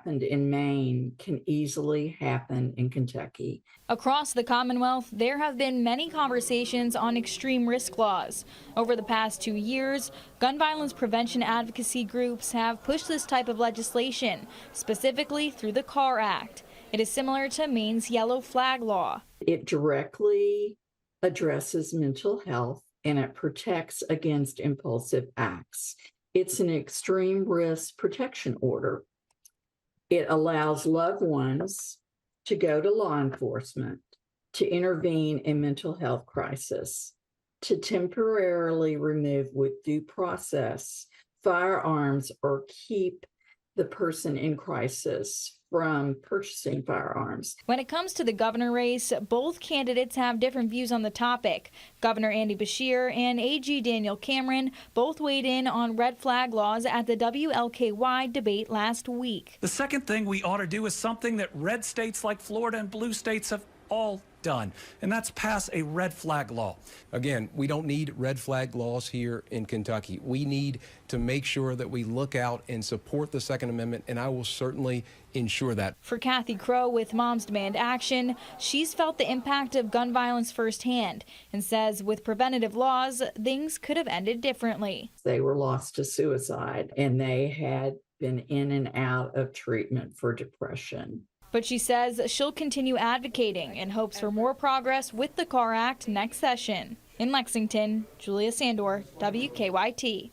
happened in Maine can easily happen in Kentucky. Across the Commonwealth, there have been many conversations on extreme risk laws. Over the past 2 years, gun violence prevention advocacy groups have pushed this type of legislation, specifically through the CAR Act. It is similar to Maine's yellow flag law. It directly addresses mental health and it protects against impulsive acts. It's an extreme risk protection order. It allows loved ones to go to law enforcement, to intervene in mental health crisis, to temporarily remove with due process firearms or keep the person in crisis from purchasing firearms. When it comes to the governor race, both candidates have different views on the topic. Governor Andy Beshear and AG Daniel Cameron both weighed in on red flag laws at the WLKY debate last week. The second thing we ought to do is something that red states like Florida and blue states have all done, and that's pass a red flag law. Again, we don't need red flag laws here in Kentucky. We need to make sure that we look out and support the Second Amendment, and I will certainly ensure that. For Kathy Crow with Moms Demand Action, she's felt the impact of gun violence firsthand and says with preventative laws, things could have ended differently. They were lost to suicide, and they had been in and out of treatment for depression. But she says she'll continue advocating and hopes for more progress with the CAR Act next session. In Lexington, Julia Sandor, WKYT.